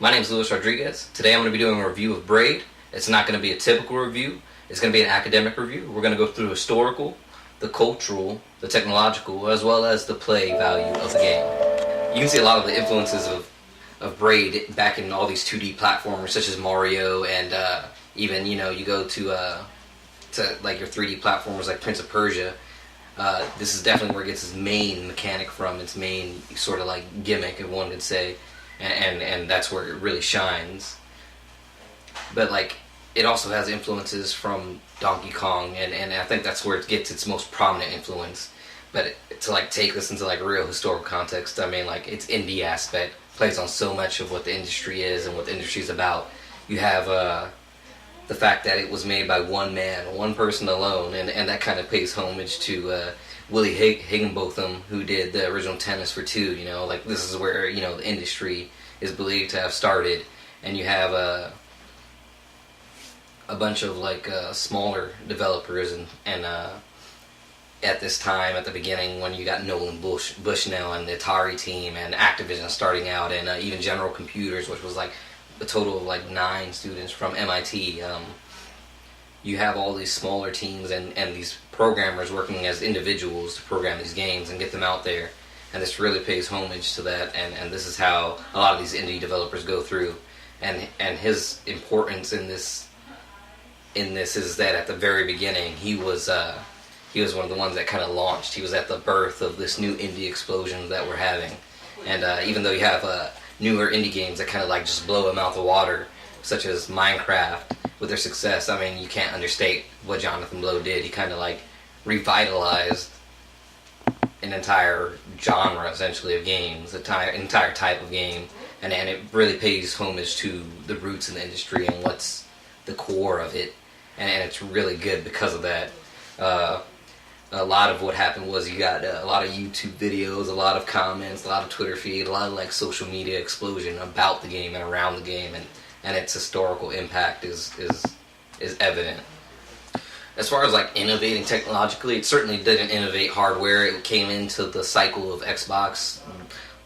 My name is Luis Rodriguez. Today I'm going to be doing a review of Braid. It's not going to be a typical review. It's going to be an academic review. We're going to go through the historical, the cultural, the technological, as well as the play value of the game. You can see a lot of the influences of Braid back in all these 2D platformers such as Mario, and even you go to like your 3D platformers like Prince of Persia. This is definitely where it gets its main mechanic from, its main sort of like gimmick, if one could say, and that's where it really shines. But like, it also has influences from Donkey Kong, and I think that's where it gets its most prominent influence. But to like take this into like real historical context, I mean, like, its indie aspect plays on so much of what the industry is and what the industry is about. You have the fact that it was made by one man, one person alone, and that kind of pays homage to Willie Higginbotham, who did the original Tennis for Two. Like, this is where the industry is believed to have started, and you have a bunch of like smaller developers and at this time, at the beginning, when you got Nolan Bushnell and the Atari team and Activision starting out, and even General Computers, which was like a total of like 9 students from MIT. You have all these smaller teams and these programmers working as individuals to program these games and get them out there, and this really pays homage to that, and this is how a lot of these indie developers go through, and his importance in this is that at the very beginning he was one of the ones that kind of launched. He was at the birth of this new indie explosion that we're having, and even though you have newer indie games that kind of like just blow him out the water, such as Minecraft, with their success, I mean, you can't understate what Jonathan Blow did. He kind of like revitalized an entire genre, essentially, of games, entire type of game, and it really pays homage to the roots in the industry and what's the core of it, and it's really good because of that. A lot of what happened was you got a lot of YouTube videos, a lot of comments, a lot of Twitter feed, a lot of like social media explosion about the game and around the game, and its historical impact is evident. As far as like innovating technologically, it certainly didn't innovate hardware. It came into the cycle of Xbox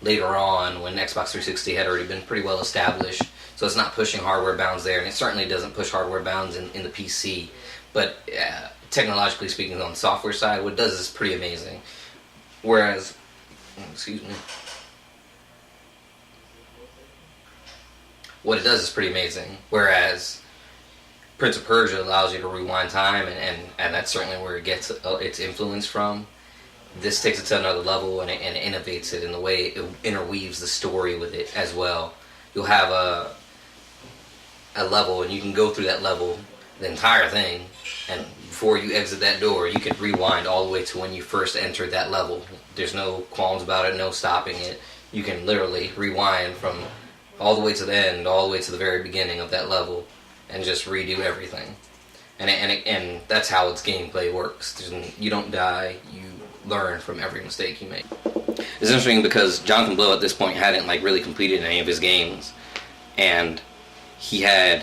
later on, when Xbox 360 had already been pretty well established, so it's not pushing hardware bounds there, and it certainly doesn't push hardware bounds in the PC. But technologically speaking, on the software side, what it does is pretty amazing. Whereas, what it does is pretty amazing. Whereas Prince of Persia allows you to rewind time, and that's certainly where it gets its influence from. This takes it to another level, and it innovates it in the way it interweaves the story with it as well. You'll have a level, and you can go through that level, the entire thing, and before you exit that door, you can rewind all the way to when you first entered that level. There's no qualms about it, no stopping it. You can literally rewind from all the way to the end, all the way to the very beginning of that level, and just redo everything. And that's how its gameplay works. You don't die, you learn from every mistake you make. It's interesting because Jonathan Blow at this point hadn't like really completed any of his games, and he had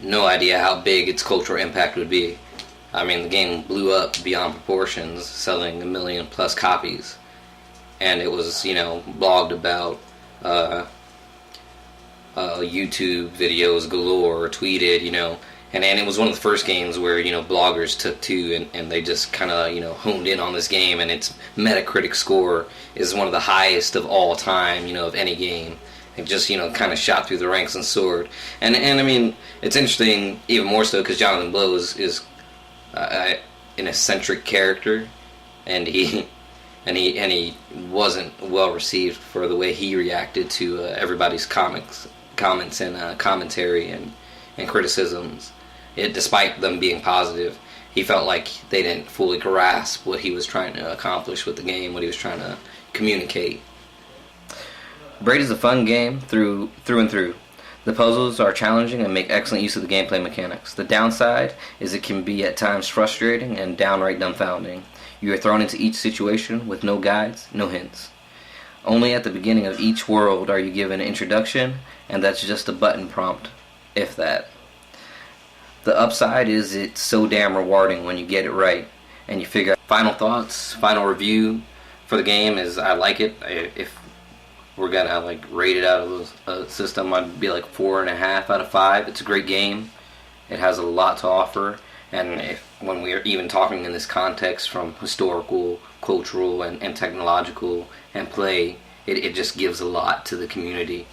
no idea how big its cultural impact would be. I mean, the game blew up beyond proportions, selling 1 million plus copies, and it was blogged about, YouTube videos galore, tweeted, and it was one of the first games where bloggers took to and they just kind of honed in on this game, and its Metacritic score is one of the highest of all time, of any game. It just kind of shot through the ranks and soared, and I mean, it's interesting even more so because Jonathan Blow is an eccentric character, and he wasn't well received for the way he reacted to everybody's comments and commentary and criticisms. Despite them being positive, he felt like they didn't fully grasp what he was trying to accomplish with the game, what he was trying to communicate. Braid is a fun game through and through. The puzzles are challenging and make excellent use of the gameplay mechanics. The downside is it can be at times frustrating and downright dumbfounding. You are thrown into each situation with no guides, no hints. Only at the beginning of each world are you given an introduction, and that's just a button prompt, if that. The upside is it's so damn rewarding when you get it right, and you figure out. Final thoughts, final review for the game is I like it. If we're gonna like rate it out of a system, I'd be like 4.5 out of 5. It's a great game. It has a lot to offer, and when we're even talking in this context from historical, cultural, and technological and play, it just gives a lot to the community.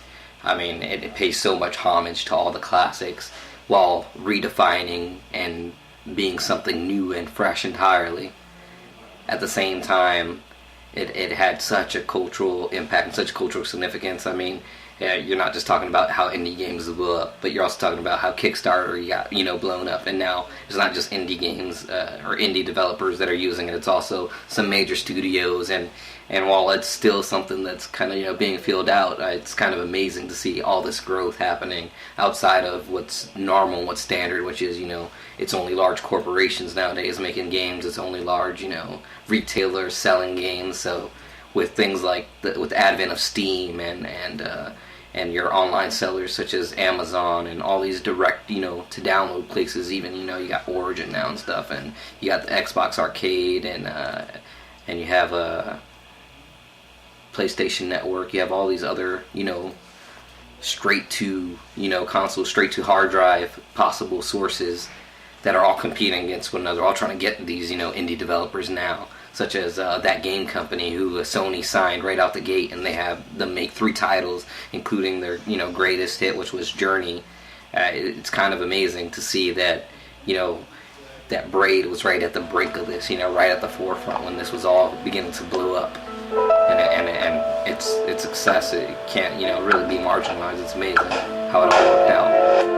I mean, it pays so much homage to all the classics while redefining and being something new and fresh entirely. At the same time, it had such a cultural impact and such cultural significance. I mean, yeah, you're not just talking about how indie games blew up, but you're also talking about how Kickstarter got blown up, and now it's not just indie games or indie developers that are using it. It's also some major studios, and while it's still something that's kind of being filled out, it's kind of amazing to see all this growth happening outside of what's normal, what's standard, which is it's only large corporations nowadays making games. It's only large retailers selling games. So with things like with the advent of Steam and your online sellers such as Amazon and all these direct, to download places, even, you got Origin now and stuff, and you got the Xbox Arcade, and you have a PlayStation Network, you have all these other, straight to, console, straight to hard drive possible sources that are all competing against one another, all trying to get these, indie developers now, such as That Game Company, who Sony signed right out the gate, and they have them make 3 titles, including their, greatest hit, which was Journey. It's kind of amazing to see that, that Braid was right at the brink of this, right at the forefront when this was all beginning to blow up. And its success, it can't, really be marginalized. It's amazing how it all worked out.